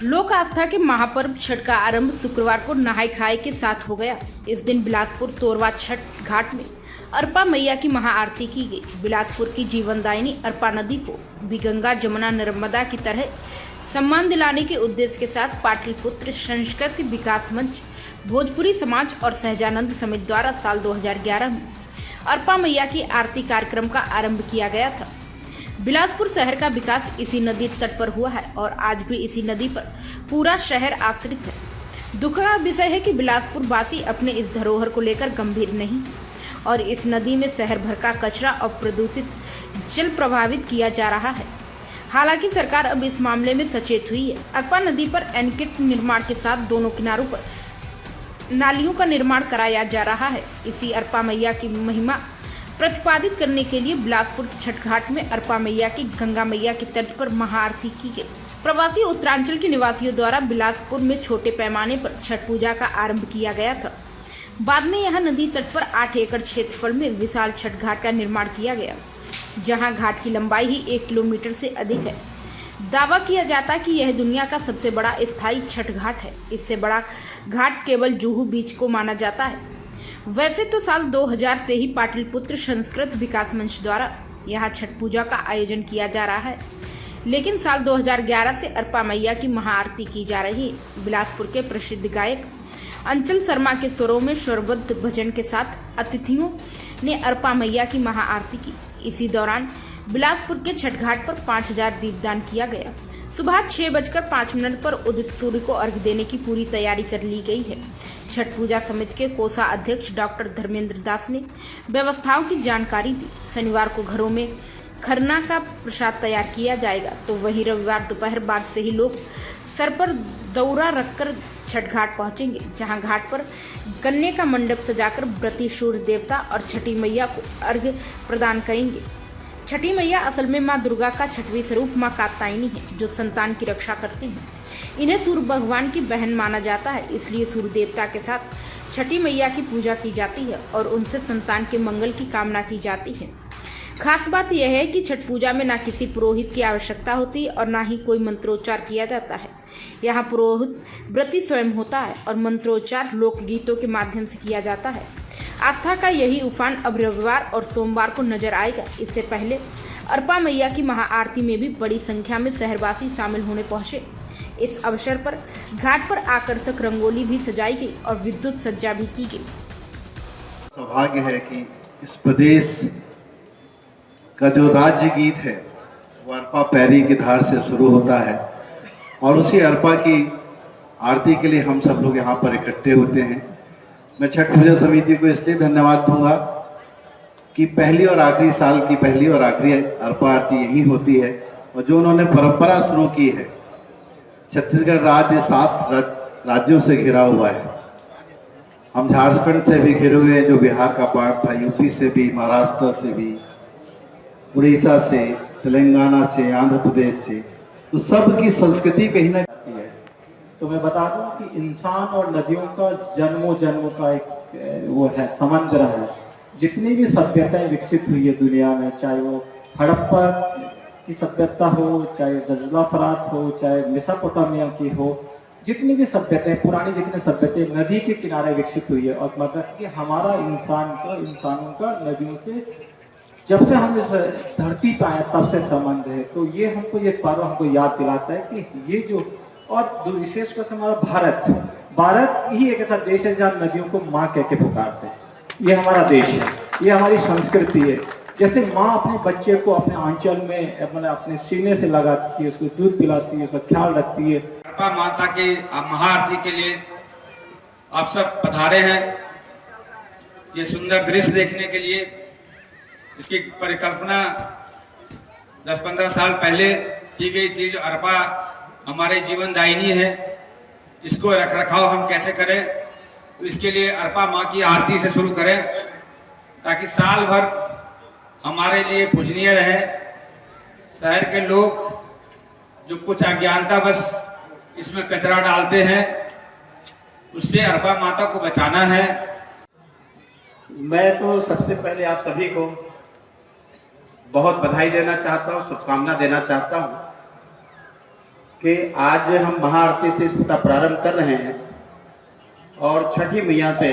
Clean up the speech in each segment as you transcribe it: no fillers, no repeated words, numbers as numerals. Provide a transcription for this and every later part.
लोक आस्था के महापर्व छठ का आरंभ शुक्रवार को नहाय खाए के साथ हो गया। इस दिन बिलासपुर तोरवा छठ घाट में अरपा मैया की महाआरती की गई। बिलासपुर की जीवनदायिनी अरपा नदी को भी गंगा जमुना नर्मदा की तरह सम्मान दिलाने के उद्देश्य के साथ पाटलिपुत्र संस्कृति विकास मंच, भोजपुरी समाज और सहजानंद समिति द्वारा साल 2011 में अरपा मैया की आरती कार्यक्रम का आरंभ किया गया था। बिलासपुर शहर का विकास इसी नदी तट पर हुआ है और आज भी इसी नदी पर पूरा शहर आश्रित है। दुख का विषय है कि बिलासपुर वासी अपने इस धरोहर को लेकर गंभीर नहीं और इस नदी में शहर भर का कचरा और प्रदूषित जल प्रभावित किया जा रहा है। हालांकि सरकार अब इस मामले में सचेत हुई है। अरपा नदी पर एनीकट निर्माण के साथ दोनों किनारों पर नालियों का निर्माण कराया जा रहा है। इसी अरपा मैया की महिमा प्रतिपादित करने के लिए बिलासपुर के छठ घाट में अरपा मैया की गंगा मैया के तट पर महाआरती की गई। प्रवासी उत्तरांचल के निवासियों द्वारा बिलासपुर में छोटे पैमाने पर छठ पूजा का आरंभ किया गया था। बाद में यहां नदी तट पर 8 एकड़ क्षेत्रफल में विशाल छठ घाट का निर्माण किया गया, जहां घाट की लंबाई ही 1 किलोमीटर से अधिक है। दावा किया जाता है कि यह दुनिया का सबसे बड़ा स्थायी छठ घाट है। इससे बड़ा घाट केवल जुहू बीच को माना जाता है। वैसे तो साल 2000 से ही पाटलिपुत्र संस्कृत विकास मंच द्वारा यहाँ छठ पूजा का आयोजन किया जा रहा है, लेकिन साल 2011 से अरपा मैया की महाआरती की जा रही है। बिलासपुर के प्रसिद्ध गायक अंचल शर्मा के स्वरों में स्वरबद्ध भजन के साथ अतिथियों ने अरपा मैया की महाआरती की। इसी दौरान बिलासपुर के छठ घाट पर 5000 दीपदान किया गया। सुबह 6:05 पर उदित सूर्य को अर्घ्य देने की पूरी तैयारी कर ली गई है। छठ पूजा समिति के कोषा अध्यक्ष डॉक्टर धर्मेंद्र दास ने व्यवस्थाओं की जानकारी दी। शनिवार को घरों में खरना का प्रसाद तैयार किया जाएगा, तो वहीं रविवार दोपहर बाद से ही लोग सर पर दौरा रखकर छठ घाट पहुंचेंगे, जहां घाट पर गन्ने का मंडप सजाकर व्रती सूर्य देवता और छठी मैया को अर्घ्य प्रदान करेंगे। छठी मैया असल में मां दुर्गा का छठवीं स्वरूप मां कात्यायनी है, जो संतान की रक्षा करती हैं। इन्हें सूर्य भगवान की बहन माना जाता है, इसलिए सूर्य देवता के साथ छठी मैया की पूजा की जाती है और उनसे संतान के मंगल की कामना की जाती है। खास बात यह है कि छठ पूजा में न किसी पुरोहित की आवश्यकता होती है और न ही कोई मंत्रोच्चार किया जाता है। यहाँ पुरोहित व्रती स्वयं होता है और मंत्रोच्चार लोकगीतों के माध्यम से किया जाता है। आस्था का यही उफान अब रविवार और सोमवार को नजर आएगा। इससे पहले अरपा मैया की महाआरती में भी बड़ी संख्या में शहरवासी शामिल होने पहुंचे। इस अवसर पर घाट पर आकर्षक रंगोली भी सजाई गई और विद्युत सज्जा भी की गई। सौभाग्य है कि इस प्रदेश का जो राज्य गीत है वो अरपा पैरी की धार से शुरू होता है और उसी अरपा की आरती के लिए हम सब लोग यहाँ पर इकट्ठे होते हैं। मैं छठ पूजा समिति को इसलिए धन्यवाद दूंगा कि पहली और आखिरी साल की पहली और आखिरी अरपा आरती यही होती है और जो उन्होंने परंपरा शुरू की है। छत्तीसगढ़ राज्य 7 राज्यों से घिरा हुआ है। हम झारखंड से भी घिरे हुए हैं, जो बिहार का पार्ट था, यूपी से भी, महाराष्ट्र से भी, उड़ीसा से, तेलंगाना से, आंध्र प्रदेश से, तो सब की संस्कृति कहीं ना कहीं है। तो मैं बता दूं कि इंसान और नदियों का जन्मों जन्म का एक वो है समंदर है। जितनी भी सभ्यताएं विकसित हुई है दुनिया में, चाहे वो हड़प्पा की सभ्यता हो, चाहे जजलाफरात हो, चाहे मेसोपोटामिया की हो, जितनी भी सभ्यताएं पुरानी जितनी सभ्यताएं नदी के किनारे विकसित हुई है। और मतलब कि हमारा इंसानों का नदियों से जब से हम इस धरती पे आए तब से संबंध है। तो ये हमको ये पर्व हमको याद दिलाता है कि ये जो और जो विशेष कर हमारा भारत ही एक ऐसा देश है जहाँ नदियों को माँ कह के पुकारते हैं। ये हमारा देश है, ये हमारी संस्कृति है। जैसे माँ अपने बच्चे को अपने आंचल में अपने सीने से लगाती है, उसको दूध पिलाती है, उसका ख्याल रखती है। अरपा माता की महाआरती के लिए आप सब पधारे हैं। ये सुंदर दृश्य देखने के लिए इसकी परिकल्पना 10-15 साल पहले की गई थी। जो अरपा हमारे जीवन दायिनी है, इसको रख रखाव हम कैसे करें, तो इसके लिए अरपा माँ की आरती से शुरू करें, ताकि साल भर हमारे लिए पूजनीय रहे। शहर के लोग जो कुछ अज्ञानता बस इसमें कचरा डालते हैं, उससे अरपा माता को बचाना है। मैं तो सबसे पहले आप सभी को बहुत बधाई देना चाहता हूँ, शुभकामना देना चाहता हूँ कि आज हम महाआरती से इसका प्रारंभ कर रहे हैं और छठी मैया से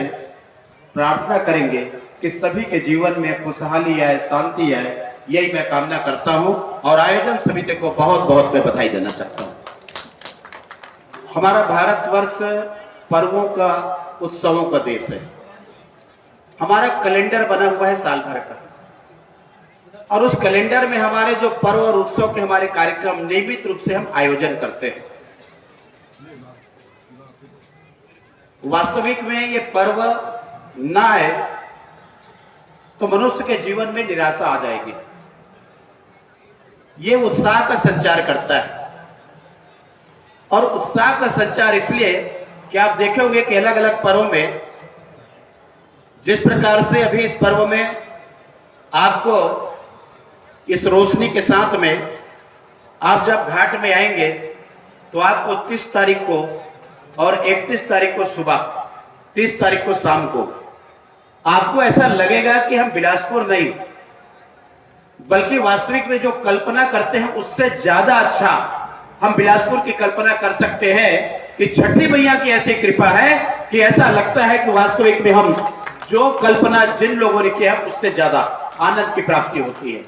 प्रार्थना करेंगे कि सभी के जीवन में खुशहाली आए, शांति आए, यही मैं कामना करता हूं और आयोजन समिति को बहुत बहुत मैं बधाई देना चाहता हूं। हमारा भारतवर्ष पर्वों का, उत्सवों का देश है। हमारा कैलेंडर बना हुआ है साल भर का, और उस कैलेंडर में हमारे जो पर्व और उत्सव के हमारे कार्यक्रम नियमित रूप से हम आयोजन करते हैं। वास्तविक में ये पर्व ना आए तो मनुष्य के जीवन में निराशा आ जाएगी। ये उत्साह का संचार करता है, और उत्साह का संचार इसलिए कि आप देखे होंगे कि अलग अलग पर्वों में जिस प्रकार से अभी इस पर्व में आपको इस रोशनी के साथ में आप जब घाट में आएंगे तो आपको 30 तारीख को और 31 तारीख को सुबह, 30 तारीख को शाम को आपको ऐसा लगेगा कि हम बिलासपुर नहीं, बल्कि वास्तविक में जो कल्पना करते हैं उससे ज्यादा अच्छा हम बिलासपुर की कल्पना कर सकते हैं कि छठी मैया की ऐसी कृपा है कि ऐसा लगता है कि वास्तविक में हम जो कल्पना जिन लोगों ने किया उससे ज्यादा आनंद की प्राप्ति होती है।